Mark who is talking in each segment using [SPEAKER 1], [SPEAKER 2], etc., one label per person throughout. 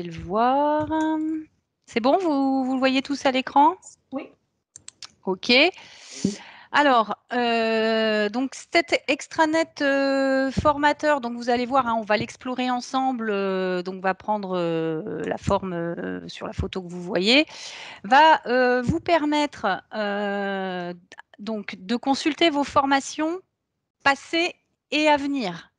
[SPEAKER 1] devez le voir. C'est bon, vous le voyez tous à l'écran?
[SPEAKER 2] Oui.
[SPEAKER 1] OK. Alors, donc cet extranet formateur, donc vous allez voir, hein, on va l'explorer ensemble, donc va prendre la forme sur la photo que vous voyez, va vous permettre donc de consulter vos formations passées et à venir.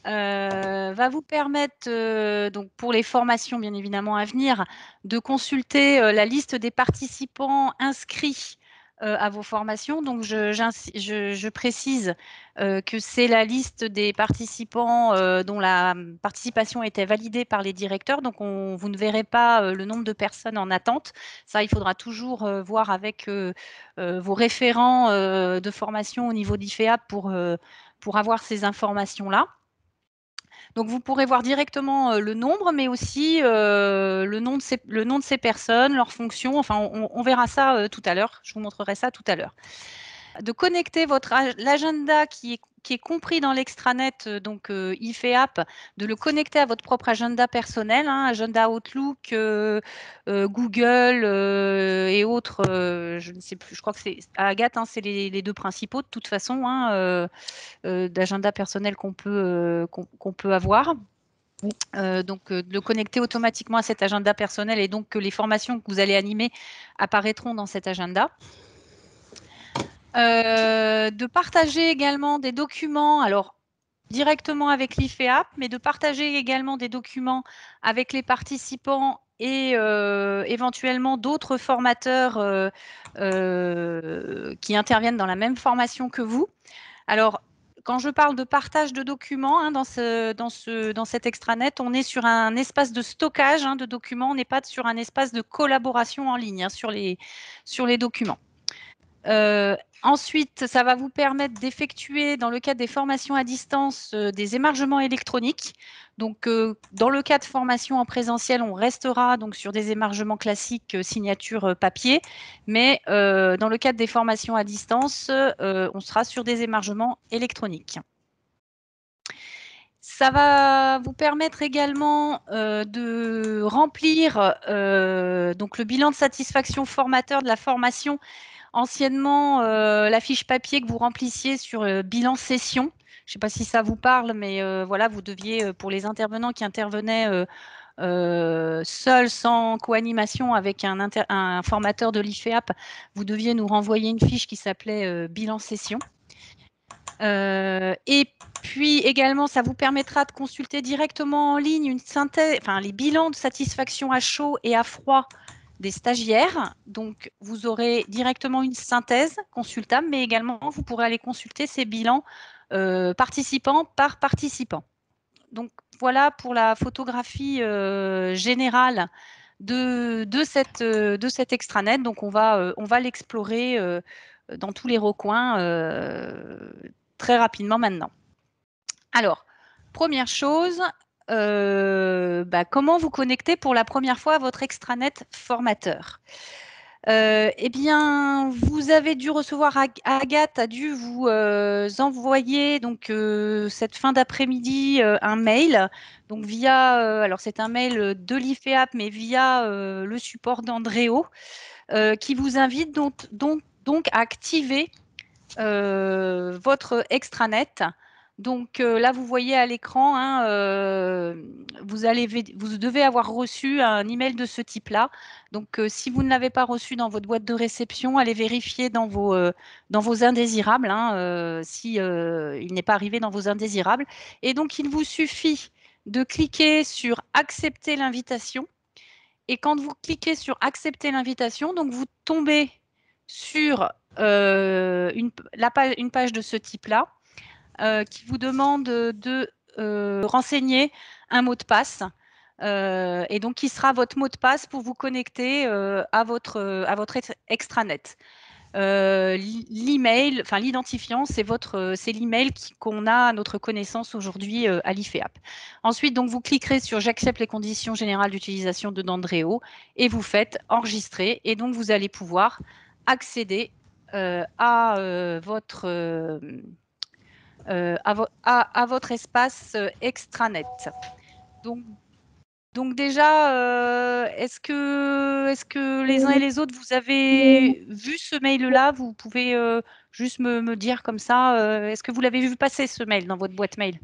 [SPEAKER 1] Va vous permettre, donc pour les formations bien évidemment à venir, de consulter la liste des participants inscrits à vos formations. Donc je précise que c'est la liste des participants dont la participation était validée par les directeurs. Donc vous ne verrez pas le nombre de personnes en attente. Ça, il faudra toujours voir avec vos référents de formation au niveau d'IFEAP pour avoir ces informations-là. Donc, vous pourrez voir directement le nombre, mais aussi le nom de ces personnes, leurs fonctions. Enfin, on verra ça tout à l'heure. Je vous montrerai ça tout à l'heure. De connecter l'agenda qui est compris dans l'extranet, donc IFEAP, de le connecter à votre propre agenda personnel, hein, agenda Outlook, Google et autres. Je ne sais plus, je crois que c'est Agathe, hein, c'est les deux principaux de toute façon, hein, d'agenda personnel qu'on peut avoir. Donc, de le connecter automatiquement à cet agenda personnel et donc que les formations que vous allez animer apparaîtront dans cet agenda. De partager également des documents, alors directement avec l'IFEAP, mais de partager également des documents avec les participants et éventuellement d'autres formateurs qui interviennent dans la même formation que vous. Alors, quand je parle de partage de documents hein, dans cet extranet, on est sur un espace de stockage hein, de documents, on n'est pas sur un espace de collaboration en ligne hein, sur les documents. Ensuite, ça va vous permettre d'effectuer, dans le cadre des formations à distance, des émargements électroniques. Donc, dans le cas de formation en présentiel, on restera donc sur des émargements classiques, signature papier, mais dans le cadre des formations à distance, on sera sur des émargements électroniques. Ça va vous permettre également de remplir donc le bilan de satisfaction formateur de la formation. Anciennement, la fiche papier que vous remplissiez sur bilan session, je ne sais pas si ça vous parle, mais voilà, vous deviez, pour les intervenants qui intervenaient seuls, sans co-animation avec un formateur de l'IFEAP, vous deviez nous renvoyer une fiche qui s'appelait bilan session. Et puis également, ça vous permettra de consulter directement en ligne une synthèse, enfin les bilans de satisfaction à chaud et à froid des stagiaires. Donc, vous aurez directement une synthèse consultable, mais également, vous pourrez aller consulter ces bilans participant par participant. Donc, voilà pour la photographie générale de cet extranet. Donc, on va l'explorer dans tous les recoins très rapidement maintenant. Alors, première chose, comment vous connecter pour la première fois à votre extranet formateur? Eh bien, vous avez dû recevoir, Agathe a dû vous envoyer donc cette fin d'après-midi un mail, donc via, alors c'est un mail de l'IFEAP, mais via le support d'Andréo, qui vous invite donc à activer votre extranet. Donc là, vous voyez à l'écran, hein, vous devez avoir reçu un email de ce type-là. Donc, si vous ne l'avez pas reçu dans votre boîte de réception, allez vérifier dans vos indésirables, hein, si il n'est pas arrivé dans vos indésirables. Et donc, il vous suffit de cliquer sur accepter l'invitation. Et quand vous cliquez sur accepter l'invitation, donc vous tombez sur une page de ce type-là qui vous demande de renseigner un mot de passe et donc qui sera votre mot de passe pour vous connecter à votre extranet. L'email, enfin l'identifiant, c'est l'email qu'on a à notre connaissance aujourd'hui à l'IFEAP. Ensuite, donc vous cliquerez sur j'accepte les conditions générales d'utilisation de Dendreo et vous faites enregistrer et donc vous allez pouvoir accéder à votre espace extranet. Donc, Donc déjà, est-ce que les uns et les autres, vous avez vu ce mail-là? Vous pouvez juste me dire comme ça, est-ce que vous l'avez vu passer ce mail dans votre boîte mail?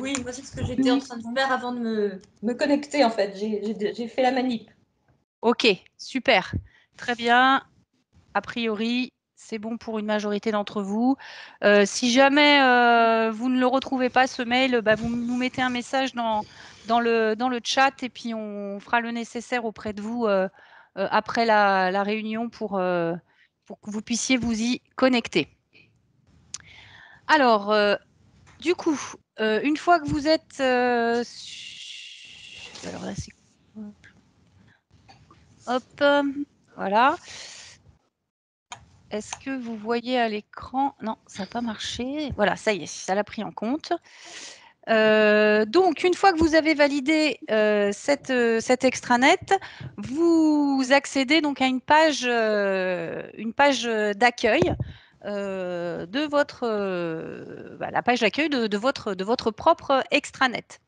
[SPEAKER 2] Oui, moi c'est ce que j'étais en train de faire avant de me connecter en fait. J'ai fait la manip.
[SPEAKER 1] Ok, super, très bien. A priori, c'est bon pour une majorité d'entre vous. Si jamais vous ne le retrouvez pas, ce mail, bah, vous nous mettez un message dans le chat et puis on fera le nécessaire auprès de vous après la réunion pour que vous puissiez vous y connecter. Alors, du coup, une fois que vous êtes... alors là, c'est... Hop, voilà. Est-ce que vous voyez à l'écran? Non, ça n'a pas marché. Voilà, ça y est, ça l'a pris en compte. Donc, une fois que vous avez validé cet extranet, vous accédez donc à une page d'accueil de votre la page d'accueil de votre propre extranet.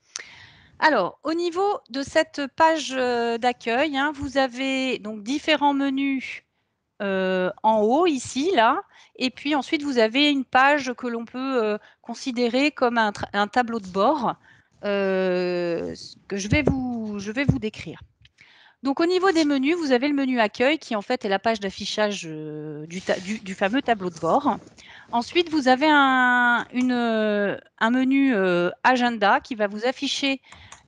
[SPEAKER 1] Alors, au niveau de cette page d'accueil, hein, vous avez donc différents menus en haut, ici, là. Et puis ensuite, vous avez une page que l'on peut considérer comme un tableau de bord que je vais vous décrire. Donc, au niveau des menus, vous avez le menu accueil qui, en fait, est la page d'affichage du fameux tableau de bord. Ensuite, vous avez un menu agenda qui va vous afficher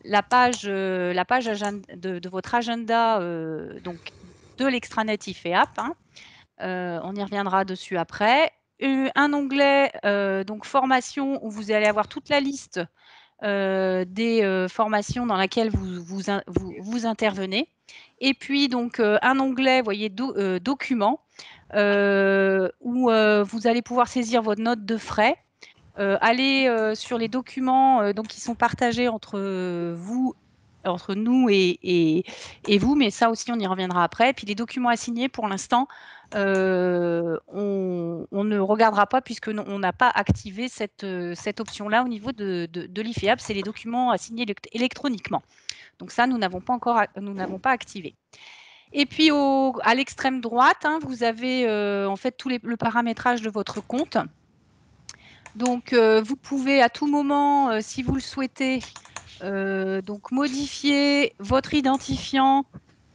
[SPEAKER 1] la page de votre agenda donc de l'extranet IFEAP. Hein. On y reviendra dessus après. Un onglet donc formation où vous allez avoir toute la liste des formations dans laquelle vous intervenez. Et puis donc un onglet, voyez, documents où vous allez pouvoir saisir votre note de frais. Aller sur les documents donc qui sont partagés entre vous, entre nous et vous, mais ça aussi on y reviendra après. Puis les documents assignés, pour l'instant, on ne regardera pas puisque on n'a pas activé cette option-là au niveau de l'IFEAP, c'est les documents assignés électroniquement. Donc ça, nous n'avons pas activé. Et puis à l'extrême droite, hein, vous avez en fait le paramétrage de votre compte. Donc, vous pouvez à tout moment, si vous le souhaitez, donc modifier votre identifiant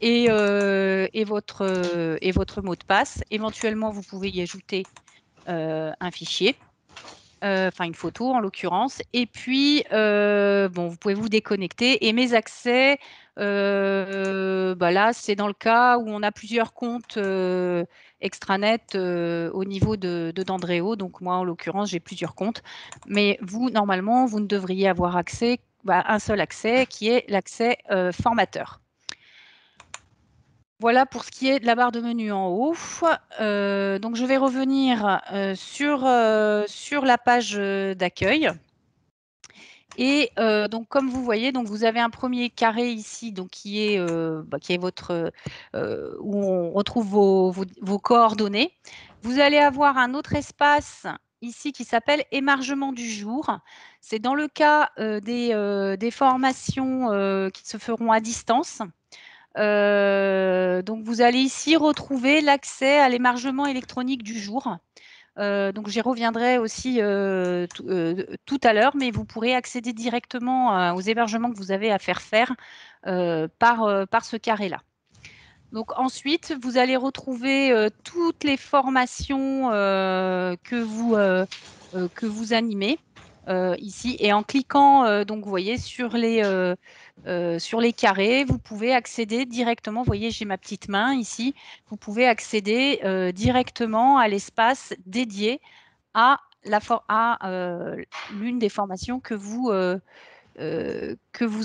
[SPEAKER 1] et votre mot de passe. Éventuellement, vous pouvez y ajouter un fichier, enfin une photo en l'occurrence. Et puis, bon, vous pouvez vous déconnecter. Et mes accès, bah là, c'est dans le cas où on a plusieurs comptes extranet au niveau d'Andréo. Donc moi, en l'occurrence, j'ai plusieurs comptes. Mais vous, normalement, vous ne devriez avoir accès à un seul accès qui est l'accès formateur. Voilà pour ce qui est de la barre de menu en haut. Donc, je vais revenir sur la page d'accueil. Et donc, comme vous voyez, donc vous avez un premier carré ici, donc qui est votre où on retrouve vos coordonnées. Vous allez avoir un autre espace ici qui s'appelle émargement du jour. C'est dans le cas des formations qui se feront à distance. Donc, vous allez ici retrouver l'accès à l'émargement électronique du jour. Donc, j'y reviendrai aussi tout à l'heure, mais vous pourrez accéder directement aux hébergements que vous avez à faire par ce carré-là. Donc, ensuite, vous allez retrouver toutes les formations que vous animez ici. Et en cliquant, donc, vous voyez, sur les carrés, vous pouvez accéder directement. Vous voyez, j'ai ma petite main ici. Vous pouvez accéder directement à l'espace dédié à l'une des formations que vous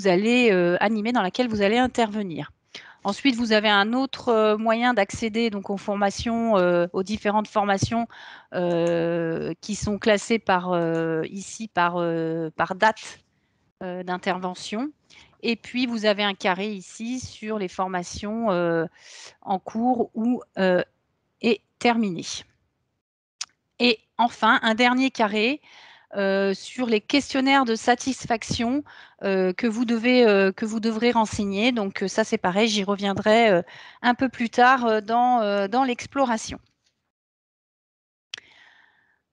[SPEAKER 1] allez animer, dans laquelle vous allez intervenir. Ensuite, vous avez un autre moyen d'accéder donc aux formations, aux différentes formations qui sont classées ici par date d'intervention. Et puis, vous avez un carré ici sur les formations en cours ou et terminées. Et enfin, un dernier carré sur les questionnaires de satisfaction que vous devrez renseigner. Donc ça, c'est pareil, j'y reviendrai un peu plus tard dans l'exploration.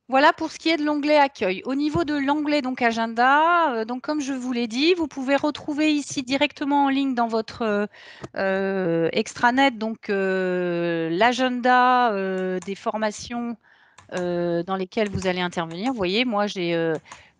[SPEAKER 1] Voilà pour ce qui est de l'onglet accueil. Au niveau de l'onglet donc agenda, donc comme je vous l'ai dit, vous pouvez retrouver ici directement en ligne dans votre extranet donc l'agenda des formations dans lesquelles vous allez intervenir. Vous voyez, moi j'ai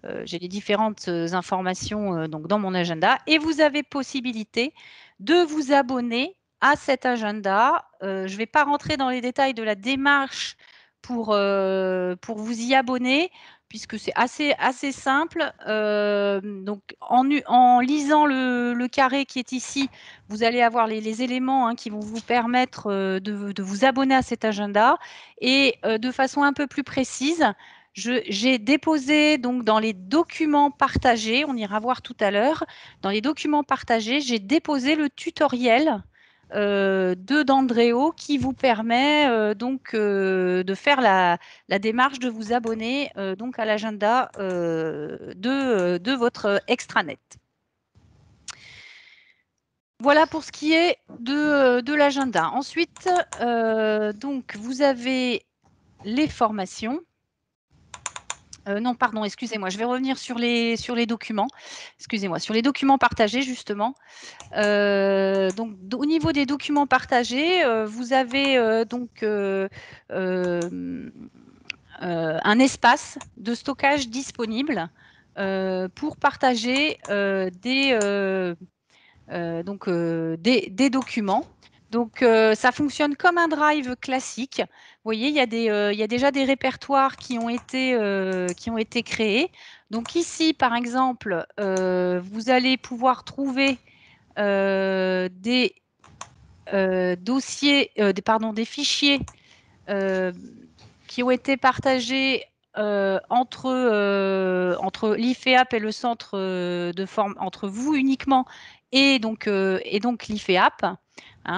[SPEAKER 1] les différentes informations donc dans mon agenda et vous avez possibilité de vous abonner à cet agenda. Je ne vais pas rentrer dans les détails de la démarche pour vous y abonner, puisque c'est assez simple. Donc, en lisant le carré qui est ici, vous allez avoir les éléments qui vont vous permettre de vous abonner à cet agenda. Et de façon un peu plus précise, j'ai déposé donc dans les documents partagés, on ira voir tout à l'heure, dans les documents partagés, j'ai déposé le tutoriel d'Andréo qui vous permet donc de faire la démarche de vous abonner donc à l'agenda de votre extranet. Voilà pour ce qui est de l'agenda. Ensuite, donc vous avez les formations. Non, pardon, excusez-moi, je vais revenir sur les documents. Excusez-moi, sur les documents partagés, justement. Donc, au niveau des documents partagés, vous avez donc un espace de stockage disponible pour partager des documents. Donc, ça fonctionne comme un drive classique. Vous voyez, il y a déjà des répertoires qui ont été créés. Donc ici, par exemple, vous allez pouvoir trouver des dossiers, des fichiers qui ont été partagés entre l'IFEAP et le centre de forme, entre vous uniquement et donc l'IFEAP.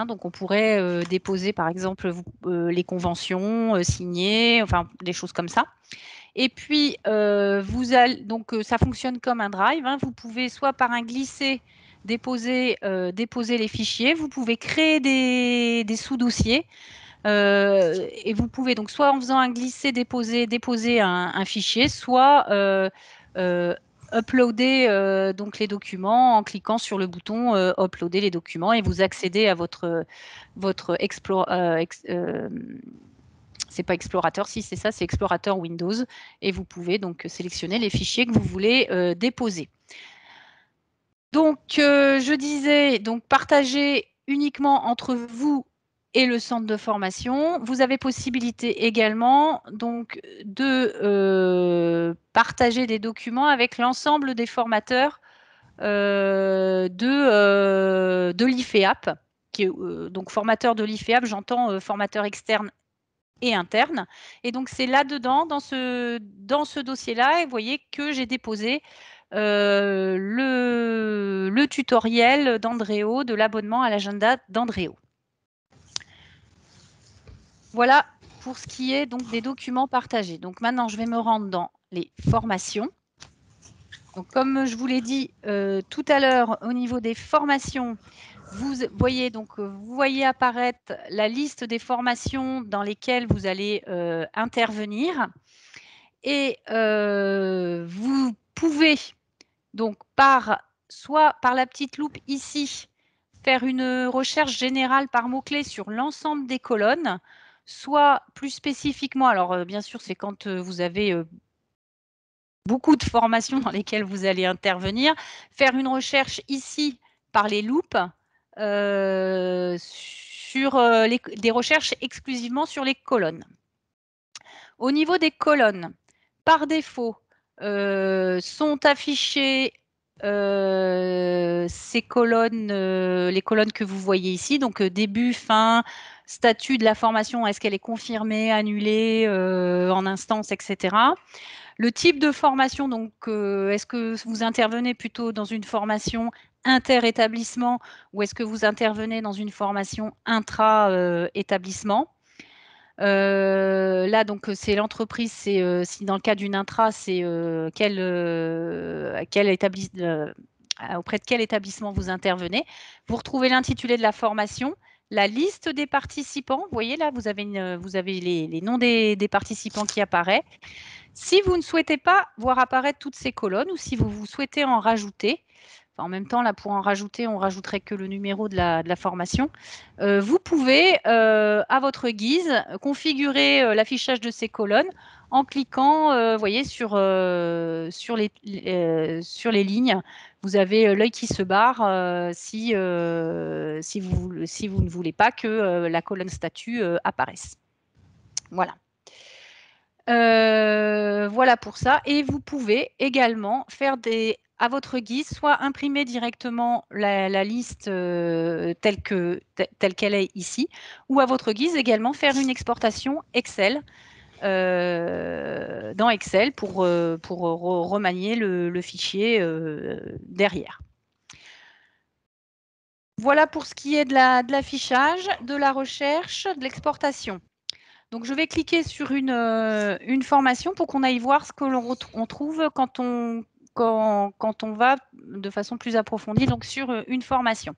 [SPEAKER 1] Donc on pourrait déposer par exemple les conventions signées, enfin des choses comme ça. Et puis ça fonctionne comme un drive. Vous pouvez soit par un glisser déposer les fichiers, vous pouvez créer des sous-dossiers. Et vous pouvez donc soit en faisant un glisser déposer un fichier, soit uploader donc les documents en cliquant sur le bouton uploader les documents et vous accédez à votre c'est pas explorateur, si c'est ça, c'est explorateur Windows et vous pouvez donc sélectionner les fichiers que vous voulez déposer. Donc je disais donc partager uniquement entre vous et le centre de formation. Vous avez possibilité également donc de partager des documents avec l'ensemble des formateurs de l'IFEAP, qui est donc formateur de l'IFEAP, j'entends formateur externe et interne. Et donc c'est là-dedans, dans ce dossier-là, vous voyez que j'ai déposé le tutoriel d'Andréo, de l'abonnement à l'agenda d'Andréo. Voilà pour ce qui est donc des documents partagés. Donc maintenant, je vais me rendre dans les formations. Donc comme je vous l'ai dit tout à l'heure, au niveau des formations, vous voyez apparaître la liste des formations dans lesquelles vous allez intervenir. Et vous pouvez donc soit par la petite loupe ici, faire une recherche générale par mots-clés sur l'ensemble des colonnes, soit plus spécifiquement, alors bien sûr c'est quand vous avez beaucoup de formations dans lesquelles vous allez intervenir, faire une recherche ici par les loupes sur des recherches exclusivement sur les colonnes. Au niveau des colonnes, par défaut, sont affichées ces colonnes, les colonnes que vous voyez ici, donc début, fin, statut de la formation, est-ce qu'elle est confirmée, annulée, en instance, etc. Le type de formation, donc est-ce que vous intervenez plutôt dans une formation inter-établissement ou est-ce que vous intervenez dans une formation intra-établissement ? Là, donc, c'est l'entreprise, c'est si dans le cas d'une intra, c'est auprès de quel établissement vous intervenez. Vous retrouvez l'intitulé de la formation, la liste des participants. Vous voyez là, vous avez les noms des participants qui apparaissent. Si vous ne souhaitez pas voir apparaître toutes ces colonnes ou si vous souhaitez en rajouter, en même temps, là, pour en rajouter, on rajouterait que le numéro de la formation. Vous pouvez, à votre guise, configurer l'affichage de ces colonnes en cliquant, voyez, sur les lignes. Vous avez l'œil qui se barre si vous ne voulez pas que la colonne statut apparaisse. Voilà. Voilà pour ça. Et vous pouvez également faire à votre guise, soit imprimer directement la liste telle qu'elle est ici, ou à votre guise également faire une exportation Excel dans Excel pour remanier le fichier derrière. Voilà pour ce qui est de l'affichage, de la recherche, de l'exportation. Donc, je vais cliquer sur une formation pour qu'on aille voir ce que l'on trouve quand on va de façon plus approfondie donc, sur une formation.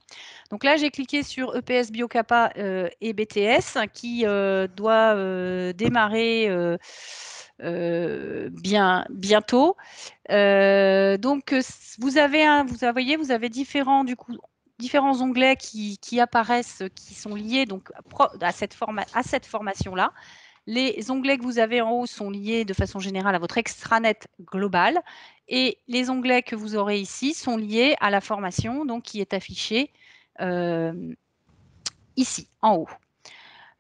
[SPEAKER 1] Donc là, j'ai cliqué sur EPS Biocapa et BTS qui doit démarrer bientôt. Donc, vous avez différents onglets qui apparaissent, qui sont liés donc, à cette formation-là. Les onglets que vous avez en haut sont liés de façon générale à votre extranet global et les onglets que vous aurez ici sont liés à la formation donc, qui est affichée ici, en haut.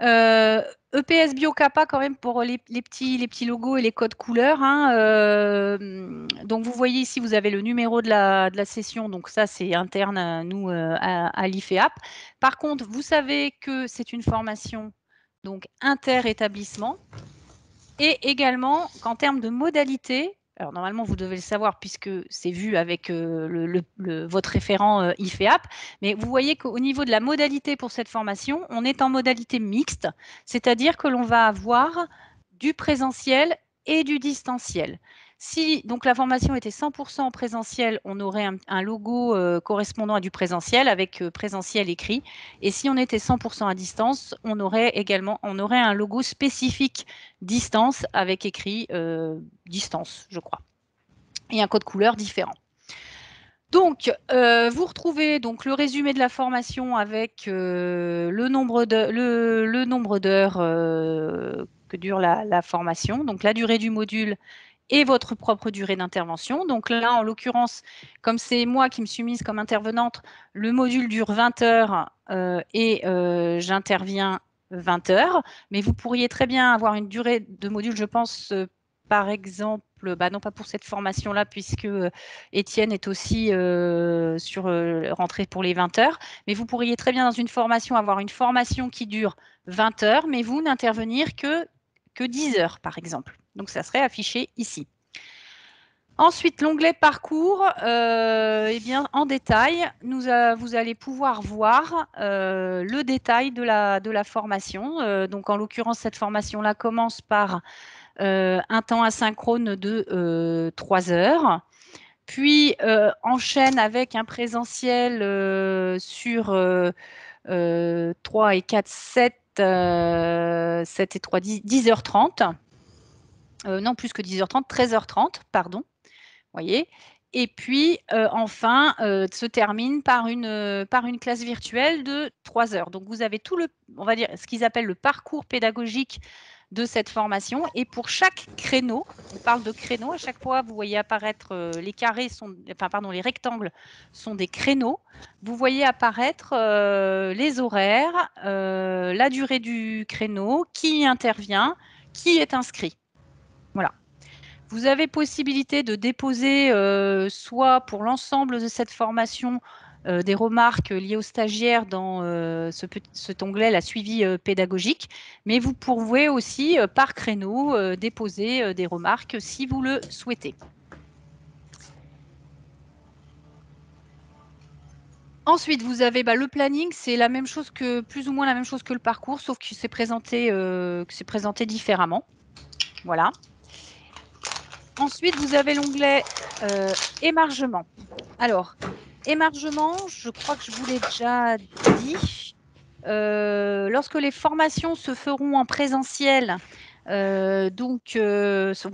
[SPEAKER 1] EPS Biocapa quand même pour les petits logos et les codes couleurs. Donc vous voyez ici, vous avez le numéro de la session. Donc ça, c'est interne à nous, à l'IFEAP. Par contre, vous savez que c'est une formation donc inter-établissement. Et également qu'en termes de modalités, alors normalement vous devez le savoir puisque c'est vu avec votre référent IFEAP, mais vous voyez qu'au niveau de la modalité pour cette formation, on est en modalité mixte, c'est-à-dire que l'on va avoir du présentiel et du distanciel. Si donc la formation était 100% en présentiel, on aurait un logo correspondant à du présentiel avec présentiel écrit. Et si on était 100% à distance, on aurait un logo spécifique distance avec écrit distance, je crois. Et un code couleur différent. Donc, vous retrouvez donc le résumé de la formation avec le nombre d'heures que dure la formation, donc la durée du module et votre propre durée d'intervention. Donc là, en l'occurrence, comme c'est moi qui me suis mise comme intervenante, le module dure 20 heures et j'interviens 20 heures. Mais vous pourriez très bien avoir une durée de module, je pense, par exemple, non pas pour cette formation-là, puisque Étienne est aussi rentré pour les 20 heures. Mais vous pourriez très bien, dans une formation, avoir une formation qui dure 20 heures, mais vous n'intervenir que 10 heures, par exemple. Donc, ça serait affiché ici. Ensuite, l'onglet parcours, eh bien, en détail, vous allez pouvoir voir le détail de la formation. Donc, en l'occurrence, cette formation-là commence par un temps asynchrone de 3 heures, puis enchaîne avec un présentiel sur 3 et 4, 7 et 3, 10h30. Non, plus que 10h30, 13h30, pardon. Voyez. Et puis, enfin, se termine par une classe virtuelle de 3 heures. Donc, vous avez on va dire, ce qu'ils appellent le parcours pédagogique de cette formation. Et pour chaque créneau, on parle de créneau, à chaque fois, vous voyez apparaître les rectangles sont des créneaux. Vous voyez apparaître les horaires, la durée du créneau, qui intervient, qui est inscrit. Voilà. Vous avez possibilité de déposer soit pour l'ensemble de cette formation des remarques liées aux stagiaires dans cet onglet, la suivi pédagogique, mais vous pouvez aussi par créneau déposer des remarques si vous le souhaitez. Ensuite, vous avez le planning, c'est la même chose que, plus ou moins la même chose que le parcours, sauf que c'est présenté différemment. Voilà. Ensuite, vous avez l'onglet émargement. Alors, émargement, je crois que je vous l'ai déjà dit. Lorsque les formations se feront en présentiel, on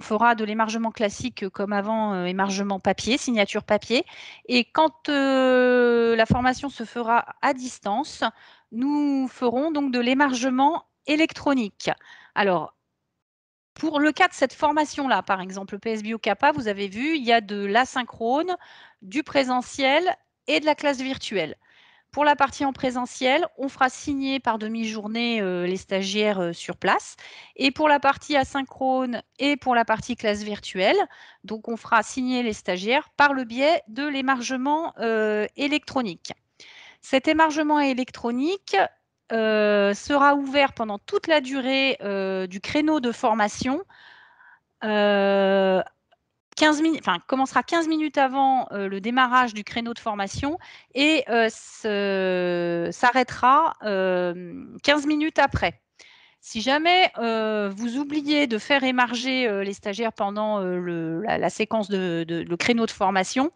[SPEAKER 1] fera de l'émargement classique comme avant, émargement papier, signature papier. Et quand la formation se fera à distance, nous ferons donc de l'émargement électronique. Alors, pour le cas de cette formation-là, par exemple, le PS Bio Kappa, vous avez vu, il y a de l'asynchrone, du présentiel et de la classe virtuelle. Pour la partie en présentiel, on fera signer par demi-journée les stagiaires sur place. Et pour la partie asynchrone et pour la partie classe virtuelle, donc on fera signer les stagiaires par le biais de l'émargement électronique. Cet émargement électronique sera ouvert pendant toute la durée du créneau de formation. 15 minutes, commencera 15 minutes avant le démarrage du créneau de formation et s'arrêtera 15 minutes après. Si jamais vous oubliez de faire émarger les stagiaires pendant la séquence le créneau de formation,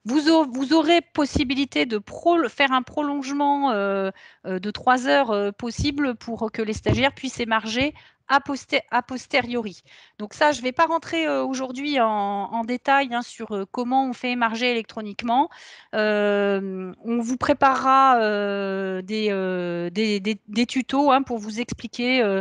[SPEAKER 1] vous aurez possibilité de faire un prolongement de 3 heures possible pour que les stagiaires puissent émarger a posteriori. Donc ça, je ne vais pas rentrer aujourd'hui en détail sur comment on fait émarger électroniquement. On vous préparera des tutos pour vous expliquer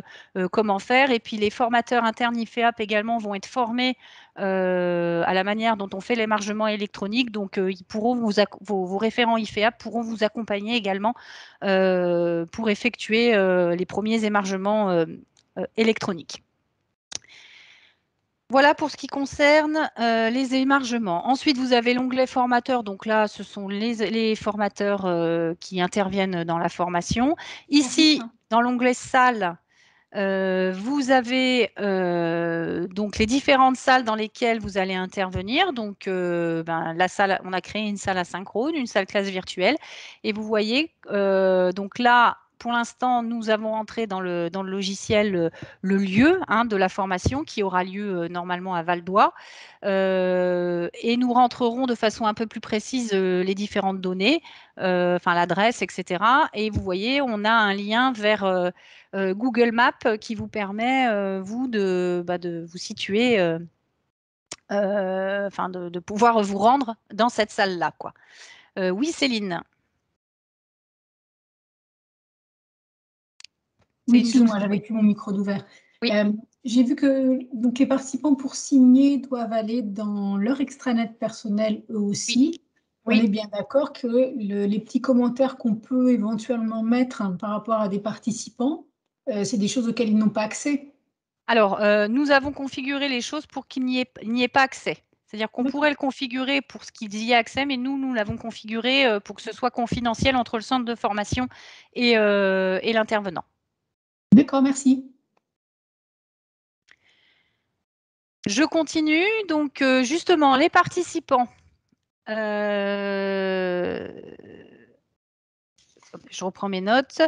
[SPEAKER 1] comment faire. Et puis les formateurs internes IFEAP également vont être formés à la manière dont on fait l'émargement électronique. Donc, ils pourront vos référents IFEAP pourront vous accompagner également pour effectuer les premiers émargements électroniques. Voilà pour ce qui concerne les émargements. Ensuite, vous avez l'onglet formateur. Donc là, ce sont les formateurs qui interviennent dans la formation. Ici, dans l'onglet salle, vous avez donc les différentes salles dans lesquelles vous allez intervenir. Donc, la salle, on a créé une salle asynchrone, une salle classe virtuelle. Et vous voyez, donc là, pour l'instant, nous avons entré dans le logiciel le lieu de la formation qui aura lieu normalement à Val d'Oie. Et nous rentrerons de façon un peu plus précise les différentes données, l'adresse, etc. Et vous voyez, on a un lien vers Google Maps qui vous permet, vous, de vous situer, de pouvoir vous rendre dans cette salle-là, quoi. Oui, Céline.
[SPEAKER 3] Oui, excusez-moi, j'avais plus mon micro d'ouvert.
[SPEAKER 1] Oui.
[SPEAKER 3] J'ai vu que donc, les participants, pour signer, doivent aller dans leur extranet personnel eux aussi.
[SPEAKER 1] Oui.
[SPEAKER 3] On est bien d'accord que les petits commentaires qu'on peut éventuellement mettre par rapport à des participants, c'est des choses auxquelles ils n'ont pas accès.
[SPEAKER 1] Alors, nous avons configuré les choses pour qu'il n'y ait pas accès. C'est-à-dire qu'on pourrait le configurer pour ce qu'ils y aient accès, mais nous l'avons configuré pour que ce soit confidentiel entre le centre de formation et l'intervenant.
[SPEAKER 3] D'accord, merci.
[SPEAKER 1] Je continue. Donc, justement, les participants. Je reprends mes notes.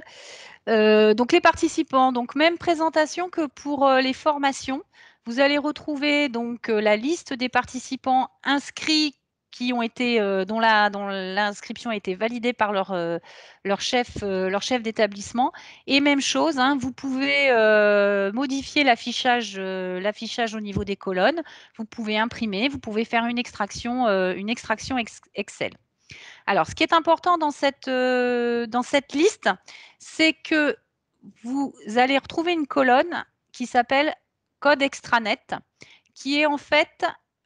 [SPEAKER 1] Donc, les participants, donc même présentation que pour les formations. Vous allez retrouver donc la liste des participants inscrits qui ont été, dont l'inscription a été validée par leur chef d'établissement. Et même chose, vous pouvez modifier l'affichage au niveau des colonnes. Vous pouvez imprimer, vous pouvez faire une extraction Excel. Alors, ce qui est important dans cette liste, c'est que vous allez retrouver une colonne qui s'appelle code extranet, qui est en fait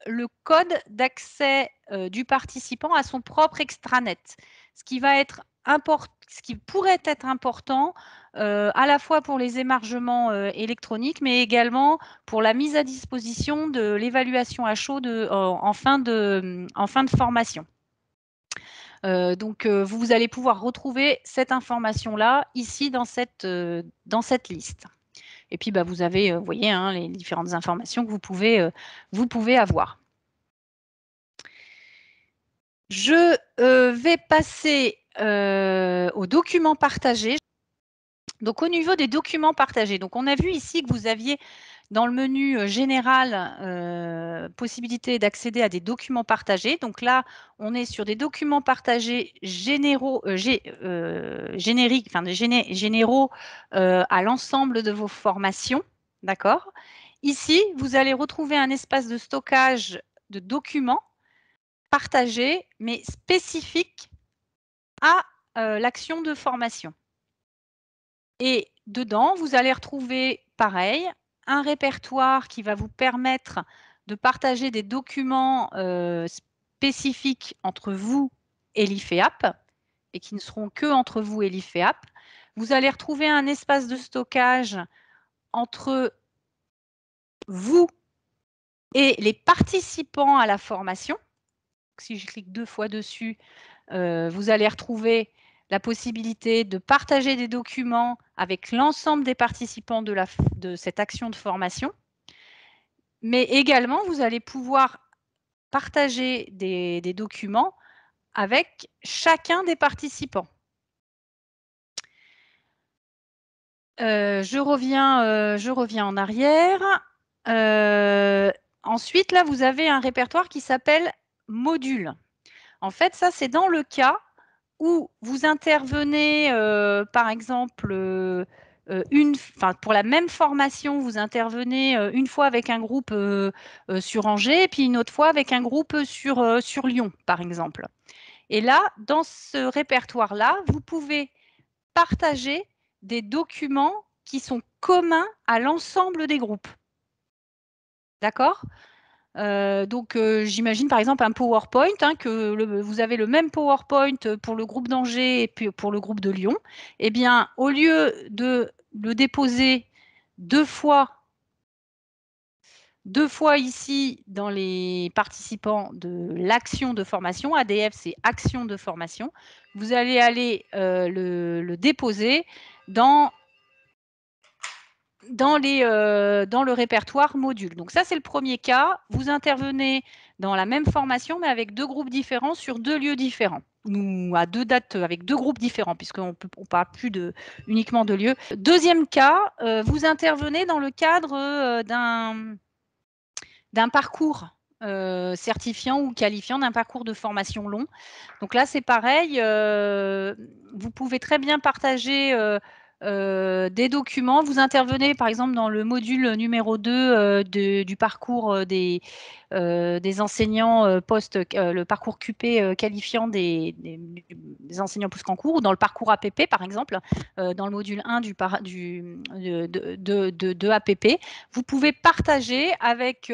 [SPEAKER 1] le code d'accès du participant à son propre extranet. Ce qui pourrait être important à la fois pour les émargements électroniques, mais également pour la mise à disposition de l'évaluation à chaud en fin de formation. Donc, vous allez pouvoir retrouver cette information-là ici dans cette liste. Et puis, vous avez, vous voyez, les différentes informations que vous pouvez avoir. Je vais passer aux documents partagés. Donc, au niveau des documents partagés, donc on a vu ici que vous aviez dans le menu général possibilité d'accéder à des documents partagés. Donc là, on est sur des documents partagés généraux, génériques, enfin généraux à l'ensemble de vos formations. D'accord? Ici, vous allez retrouver un espace de stockage de documents partagés, mais spécifiques à l'action de formation. Et dedans, vous allez retrouver, pareil, un répertoire qui va vous permettre de partager des documents spécifiques entre vous et l'IFEAP et qui ne seront que entre vous et l'IFEAP. Vous allez retrouver un espace de stockage entre vous et les participants à la formation. Si je clique 2 fois dessus, vous allez retrouver la possibilité de partager des documents avec l'ensemble des participants de cette action de formation. Mais également, vous allez pouvoir partager des documents avec chacun des participants. Je reviens en arrière. Ensuite, là, vous avez un répertoire qui s'appelle modules. En fait, ça, c'est dans le cas où vous intervenez, par exemple, pour la même formation, vous intervenez une fois avec un groupe sur Angers et puis une autre fois avec un groupe sur Lyon, par exemple. Et là, dans ce répertoire-là, vous pouvez partager des documents qui sont communs à l'ensemble des groupes. D'accord ? Donc, j'imagine par exemple un PowerPoint, que vous avez le même PowerPoint pour le groupe d'Angers et puis pour le groupe de Lyon. Eh bien, au lieu de le déposer deux fois ici dans les participants de l'action de formation, ADF c'est action de formation, vous allez aller le déposer dans le répertoire module. Donc ça, c'est le premier cas. Vous intervenez dans la même formation, mais avec 2 groupes différents sur 2 lieux différents, ou à 2 dates avec 2 groupes différents, puisqu'on ne parle plus uniquement de lieux. Deuxième cas, vous intervenez dans le cadre d'un parcours certifiant ou qualifiant, d'un parcours de formation long. Donc là, c'est pareil. Vous pouvez très bien partager des documents. Vous intervenez, par exemple, dans le module numéro 2 du parcours des enseignants le parcours QP qualifiant des enseignants post-concours, ou dans le parcours APP, par exemple, dans le module 1 de APP. Vous pouvez partager avec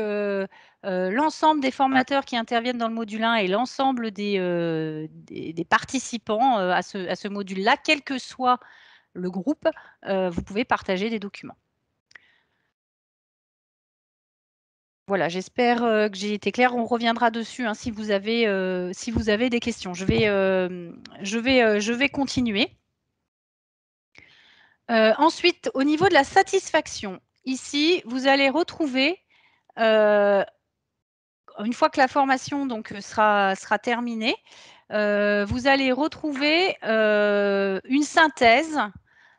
[SPEAKER 1] l'ensemble des formateurs qui interviennent dans le module 1 et l'ensemble des participants à ce module-là, quel que soit le groupe, vous pouvez partager des documents. Voilà, j'espère que j'ai été claire. On reviendra dessus si vous avez des questions. Je vais continuer. Ensuite, au niveau de la satisfaction, ici, vous allez retrouver une fois que la formation sera terminée, vous allez retrouver une synthèse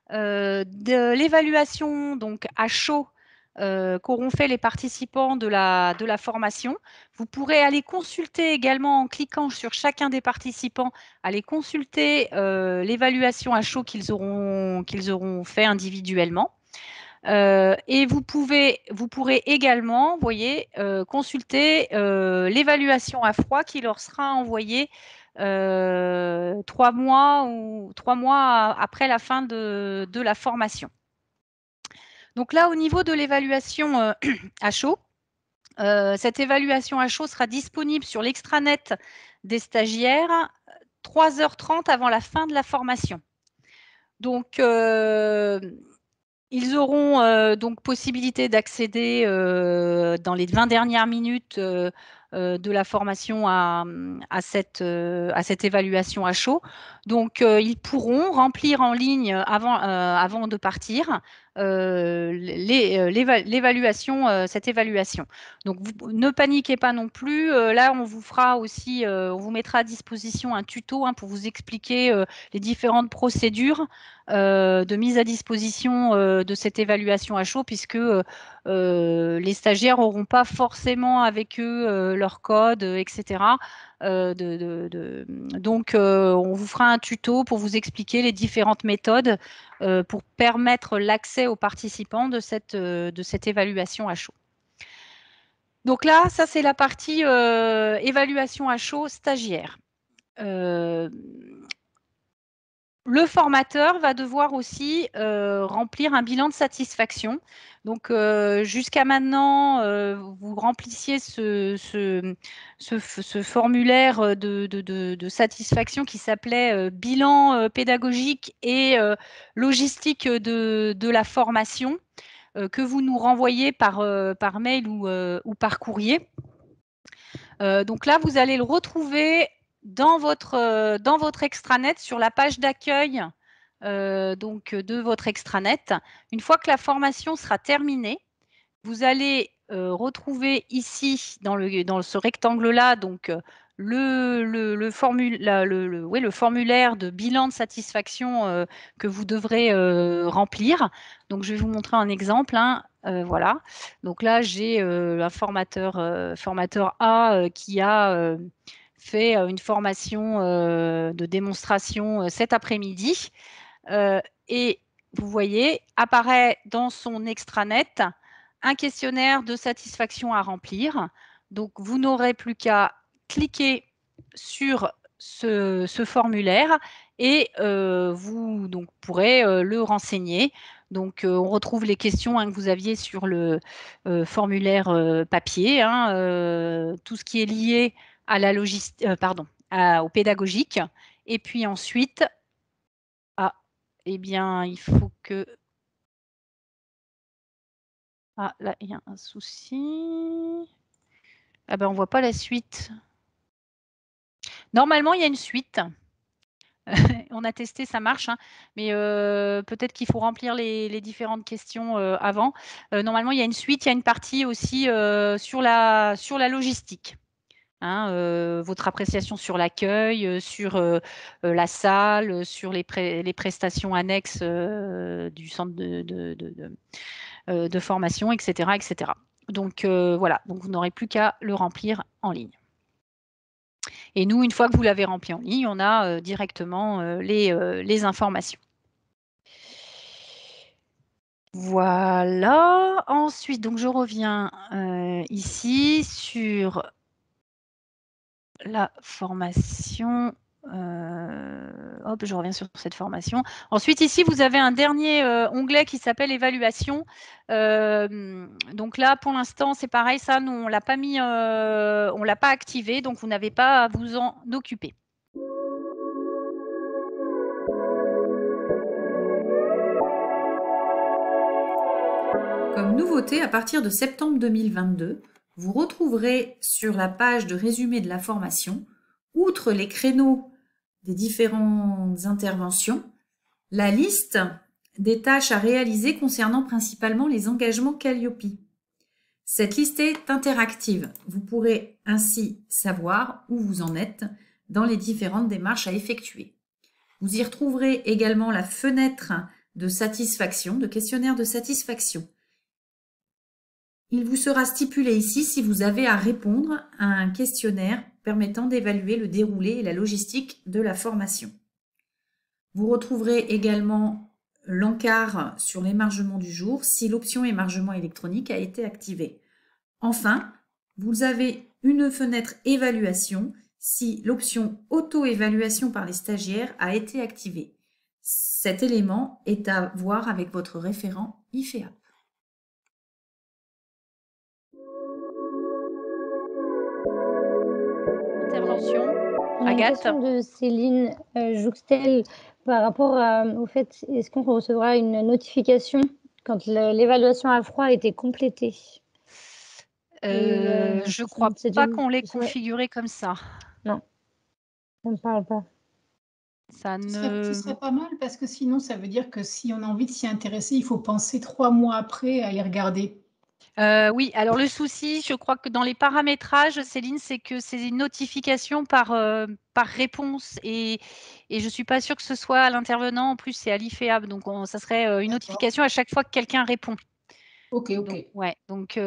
[SPEAKER 1] de l'évaluation à chaud qu'auront fait les participants de la formation. Vous pourrez aller consulter également en cliquant sur chacun des participants, aller consulter l'évaluation à chaud qu'ils auront fait individuellement. Et vous pourrez également, voyez, consulter l'évaluation à froid qui leur sera envoyée 3 mois après la fin de la formation. Donc là, au niveau de l'évaluation à chaud, cette évaluation à chaud sera disponible sur l'extranet des stagiaires 3h30 avant la fin de la formation. Donc, ils auront donc possibilité d'accéder dans les 20 dernières minutes de la formation à cette évaluation à chaud. Donc, ils pourront remplir en ligne avant de partir l'évaluation, cette évaluation. Donc, ne paniquez pas non plus. Là, on vous fera aussi, on vous mettra à disposition un tuto pour vous expliquer les différentes procédures de mise à disposition de cette évaluation à chaud, puisque les stagiaires n'auront pas forcément avec eux leur code, etc. Donc, on vous fera un tuto pour vous expliquer les différentes méthodes pour permettre l'accès aux participants de cette évaluation à chaud. Donc là, ça c'est la partie évaluation à chaud stagiaire. Le formateur va devoir aussi remplir un bilan de satisfaction. Donc, jusqu'à maintenant, vous remplissiez ce formulaire de satisfaction qui s'appelait bilan pédagogique et logistique de la formation que vous nous renvoyez par mail ou par courrier. Donc là, vous allez le retrouver dans votre extranet sur la page d'accueil de votre extranet. Une fois que la formation sera terminée, vous allez retrouver ici dans ce rectangle-là le formulaire de bilan de satisfaction que vous devrez remplir. Donc, je vais vous montrer un exemple. Voilà. Donc là, j'ai un formateur A qui a fait une formation de démonstration cet après-midi. Et vous voyez, apparaît dans son extranet un questionnaire de satisfaction à remplir. Donc, vous n'aurez plus qu'à cliquer sur ce formulaire et vous pourrez le renseigner. Donc, on retrouve les questions que vous aviez sur le formulaire papier, tout ce qui est lié à la logistique, au pédagogique. Et puis ensuite, eh bien, il faut que... Ah, là, il y a un souci. Ah ben, on ne voit pas la suite. Normalement, il y a une suite. On a testé, ça marche, mais peut-être qu'il faut remplir les différentes questions avant. Normalement, il y a une suite, il y a une partie aussi sur la logistique. Votre appréciation sur l'accueil, sur la salle, sur les prestations annexes du centre de formation, etc., etc. Donc, voilà, donc vous n'aurez plus qu'à le remplir en ligne. Et nous, une fois que vous l'avez rempli en ligne, on a directement les informations. Voilà. Ensuite, donc je reviens ici sur la formation. Hop, je reviens sur cette formation. Ensuite, ici, vous avez un dernier onglet qui s'appelle évaluation. Donc là, pour l'instant, c'est pareil, ça, nous, on l'a pas mis, on l'a pas activé, donc vous n'avez pas à vous en occuper.
[SPEAKER 4] Comme nouveauté, à partir de septembre 2022, vous retrouverez sur la page de résumé de la formation, outre les créneaux des différentes interventions, la liste des tâches à réaliser concernant principalement les engagements Calliope. Cette liste est interactive. Vous pourrez ainsi savoir où vous en êtes dans les différentes démarches à effectuer. Vous y retrouverez également la fenêtre de satisfaction, de questionnaire de satisfaction. Il vous sera stipulé ici si vous avez à répondre à un questionnaire permettant d'évaluer le déroulé et la logistique de la formation. Vous retrouverez également l'encart sur l'émargement du jour si l'option émargement électronique a été activée. Enfin, vous avez une fenêtre évaluation si l'option auto-évaluation par les stagiaires a été activée. Cet élément est à voir avec votre référent IFEAP.
[SPEAKER 1] Intervention.
[SPEAKER 5] Une
[SPEAKER 1] Agathe.
[SPEAKER 5] question de Céline Jouxtel par rapport au fait, est-ce qu'on recevra une notification quand l'évaluation à froid a été complétée?
[SPEAKER 1] Je ne crois pas qu'on l'ait configuré comme ça.
[SPEAKER 5] Non, ça ne me parle pas.
[SPEAKER 1] Ça
[SPEAKER 3] Ce serait
[SPEAKER 1] ne
[SPEAKER 3] pas mal parce que sinon, ça veut dire que si on a envie de s'y intéresser, il faut penser 3 mois après à les regarder.
[SPEAKER 1] Oui, alors le souci, je crois que dans les paramétrages, Céline, c'est que c'est une notification par réponse et je suis pas sûre que ce soit à l'intervenant. En plus, c'est à l'IFEAB, donc ça serait, une
[SPEAKER 3] D'accord.
[SPEAKER 1] notification à chaque fois que quelqu'un répond.
[SPEAKER 3] OK,
[SPEAKER 1] Donc
[SPEAKER 3] OK.
[SPEAKER 1] ouais, donc